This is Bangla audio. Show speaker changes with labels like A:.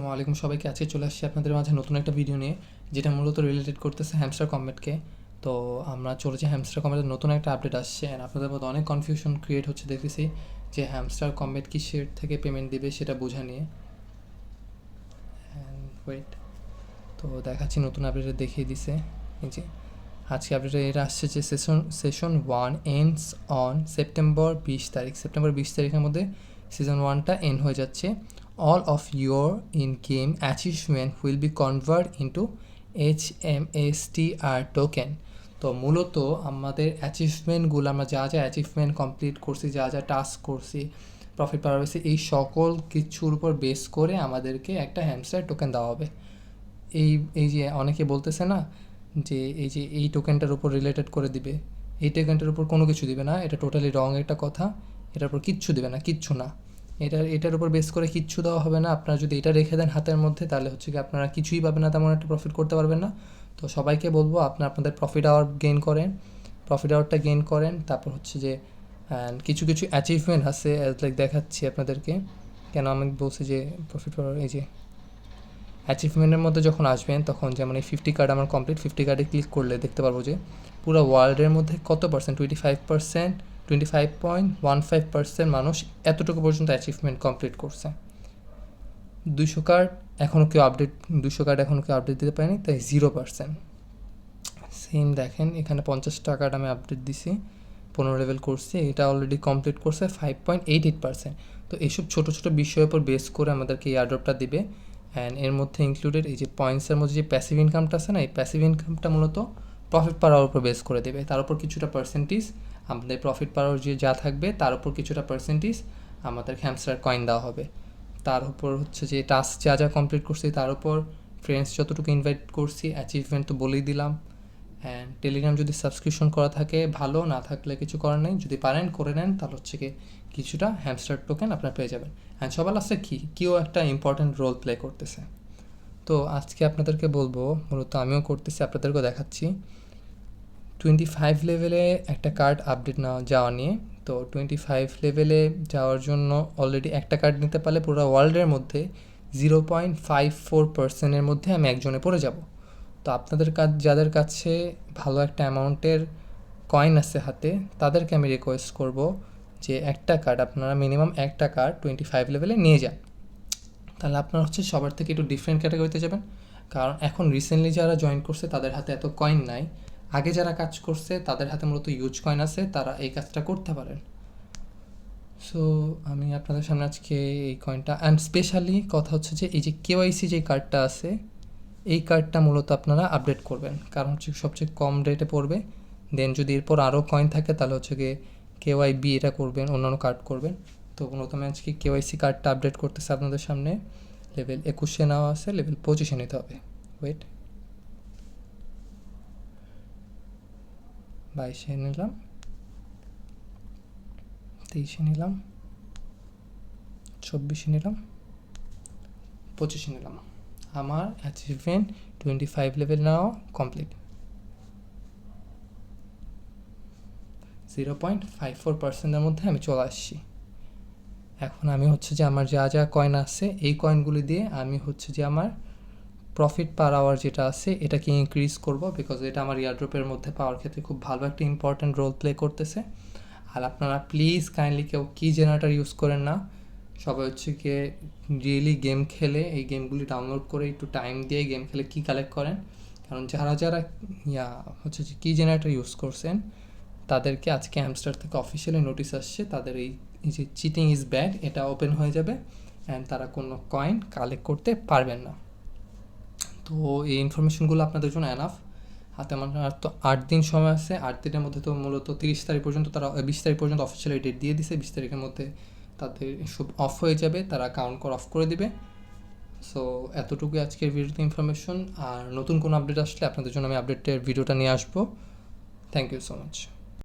A: আসসালামু আলাইকুম সবাইকে। আজকে চলে আসছি আপনাদের মাঝে নতুন একটা ভিডিও নিয়ে, যেটা মূলত রিলেটেড করতেছে হ্যামস্টার কম্ব্যাটকে। তো আমরা চলেছি হ্যামস্টার কম্ব্যাটের নতুন একটা আপডেট আসছে, অ্যান্ড আপনাদের মধ্যে অনেক কনফিউশন ক্রিয়েট হচ্ছে দেখতেছি যে হ্যামস্টার কম্ব্যাট কিসের থেকে পেমেন্ট দিবে সেটা বোঝা নিয়ে। ওয়েট, তো দেখাচ্ছি নতুন আপডেটে দেখিয়ে দিছে। এই যে আজকে আপডেটে এটা আসছে যে সেশন 1 এন্ডস অন সেপ্টেম্বর 20 তারিখের মধ্যে সিজন 1টা এন্ড হয়ে যাচ্ছে। All of your in game achievement will be convert into HMSTR token. তো মূলত আমাদের অ্যাচিভমেন্টগুলো, আমরা যা যা অ্যাচিভমেন্ট কমপ্লিট করছি, যা যা টাস্ক করছি, প্রফিট পাওয়া হয়েছে, এই সকল কিছুর উপর বেস করে আমাদেরকে একটা হ্যামস্টার টোকেন দেওয়া হবে। এই যে অনেকে বলতেছে না যে এই টোকেনটার উপর রিলেটেড করে দিবে, এই টোকেনটার উপর কোনো কিছু দিবে না, এটা টোটালি রং একটা কথা। এটার উপর কিচ্ছু দিবে না, কিচ্ছু না। এটার উপর বেস করে কিচ্ছু দেওয়া হবে না। আপনারা যদি এটা রেখে দেন হাতের মধ্যে, তাহলে হচ্ছে কি আপনারা কিছুই পাবেন না, তেমন একটা প্রফিট করতে পারবেন না। তো সবাইকে বলবো আপনাদের প্রফিট আওয়ারটা গেইন করেন। তারপর হচ্ছে যে কিছু কিছু অ্যাচিভমেন্ট আছে, লাইক দেখাচ্ছি আপনাদেরকে কেন আমি বলছি যে প্রফিট পাওয়ার। এই যে অ্যাচিভমেন্টের মধ্যে যখন আসবেন তখন যেমন এই 50 কার্ড আমার কমপ্লিট, 50 কার্ডে ক্লিক করলে দেখতে পারবো যে পুরো ওয়ার্ল্ডের মধ্যে কত পার্সেন্ট, 25.15% মানুষ এতটুকু পর্যন্ত অ্যাচিভমেন্ট কমপ্লিট করছে। 200 কার্ড এখনও কেউ আপডেট দিতে পারেনি, তাই 0%। সেম দেখেন এখানে 50 টাকার আমি আপডেট দিছি, 15 লেভেল করছি, এটা অলরেডি কমপ্লিট করছে 5.88%। তো এইসব ছোটো ছোটো বিষয়ের উপর বেস করে আমাদেরকে এই এয়ারড্রপটা দিবে। অ্যান্ড এর মধ্যে ইনক্লুডেড এই যে পয়েন্টসের মধ্যে যে প্যাসিভ ইনকামটা আছে না, এই প্যাসিভ ইনকামটা মূলত প্রফিট পাওয়ার উপর বেস করে দেবে। তার উপর কিছুটা পার্সেন্টেজ আমাদের প্রফিট পাওয়ার যে যা থাকবে তার উপর কিছুটা পার্সেন্টেজ আমাদের হ্যামস্টার কয়েন দেওয়া হবে। তার উপর হচ্ছে যে টাস্ক যা যা কমপ্লিট করছি তার উপর, ফ্রেন্ডস যতটুকু ইনভাইট করছি, অ্যাচিভমেন্ট তো বলেই দিলাম। অ্যান্ড টেলিগ্রাম যদি সাবস্ক্রিপশন করা থাকে ভালো, না থাকলে কিছু করার নেই, যদি পারেন করে নেন, তাহলে হচ্ছে কি কিছুটা হ্যামস্টার টোকেন আপনার পেয়ে যাবেন। অ্যান্ড সবার লাস্টে কেউ একটা ইম্পর্ট্যান্ট রোল প্লে করতেছে। তো আজকে আপনাদেরকে বলবো, মূলত আমিও করতেছি, আপনাদেরকেও দেখাচ্ছি 25 লেভেলে একটা কার্ড আপডেট যাওয়া নিয়ে। তো 25 লেভেলে যাওয়ার জন্য অলরেডি একটা কার্ড নিতে পারলে পুরো ওয়ার্ল্ডের মধ্যে 0.54%-এর মধ্যে আমি একজনে পড়ে যাব। তো আপনাদের যাদের কাছে ভালো একটা অ্যামাউন্টের কয়েন আছে হাতে, তাদেরকে আমি রিকোয়েস্ট করব যে একটা কার্ড আপনারা মিনিমাম একটা কার্ড 25 লেভেলে নিয়ে যান। তাহলে আপনারা হচ্ছে সবার থেকে একটু ডিফারেন্ট ক্যাটাগরিতে যাবেন। কারণ এখন রিসেন্টলি যারা জয়েন করছে তাদের হাতে এত কয়েন নাই, আগে যারা কাজ করছে তাদের হাতে মূলত ইউজ কয়েন আছে, তারা এই কাজটা করতে পারেন। সো আমি আপনাদের সামনে আজকে এই কয়েনটা, অ্যান্ড স্পেশালি কথা হচ্ছে যে এই যে কেওয়াইসি যে কার্ডটা আছে, এই কার্ডটা মূলত আপনারা আপডেট করবেন, কারণ হচ্ছে সবচেয়ে কম রেটে পড়বে। দেন যদি এরপর আরও কয়েন থাকে তাহলে হচ্ছে গিয়ে KYB এটা করবেন, অন্যান্য কার্ড করবেন। তো মূলত আমি আজকে KYC কার্ডটা আপডেট করতেছে আপনাদের সামনে। লেভেল 21 নেওয়া আছে, লেভেল 25 নিতে হবে। ওয়েট, 22 নিলাম, 23 নিলাম, 24 নিলাম, 25 নিলাম। আমার অ্যাচিভমেন্ট 25 লেভেল নেওয়া কমপ্লিট। 0.54%-এর মধ্যে আমি চলে আসছি। এখন আমি হচ্ছে যে আমার যা যা কয়েন আছে এই কয়েনগুলি দিয়ে আমি হচ্ছে যে আমার প্রফিট পার আওয়ার যেটা আছে এটাকে ইনক্রিজ করব, বিকজ এটা আমার ইয়ারড্রপের মধ্যে পাওয়ার ক্ষেত্রে খুব ভালো একটা ইম্পর্ট্যান্ট রোল প্লে করতেছে। আর আপনারা প্লিজ কাইন্ডলি কেউ কি জেনারেটর ইউজ করেন না, সবাই হচ্ছে গিয়ে রিয়েলি গেম খেলে, এই গেমগুলি ডাউনলোড করে একটু টাইম দিয়ে গেম খেলে কি কালেক্ট করেন। কারণ যারা যারা হচ্ছে যে কি জেনারেটর ইউজ করছেন তাদেরকে আজকে হ্যামস্টার থেকে অফিসিয়ালি নোটিশ আসছে, তাদের এই যে চিটিং ইজ ব্যাড এটা ওপেন হয়ে যাবে, অ্যান্ড তারা কোনো কয়েন কালেক্ট করতে পারবেন না। তো এই ইনফরমেশনগুলো আপনাদের জন্য এনাফ। হাতে আমার আর তো 8 দিন সময় আছে, 8 দিনের মধ্যে তো মূলত 30 তারিখ পর্যন্ত, তারা 20 তারিখ পর্যন্ত অফিসিয়ালি ডেট দিয়ে দিছে, 20 তারিখের মধ্যে তাদের সব অফ হয়ে যাবে, তারা অ্যাকাউন্ট অফ করে দিবে। সো এতটুকুই আজকের ভিডিওতে ইনফরমেশন। আর নতুন কোনো আপডেট আসলে আপনাদের জন্য আমি আপডেটের ভিডিওটা নিয়ে আসবো। Thank you so much.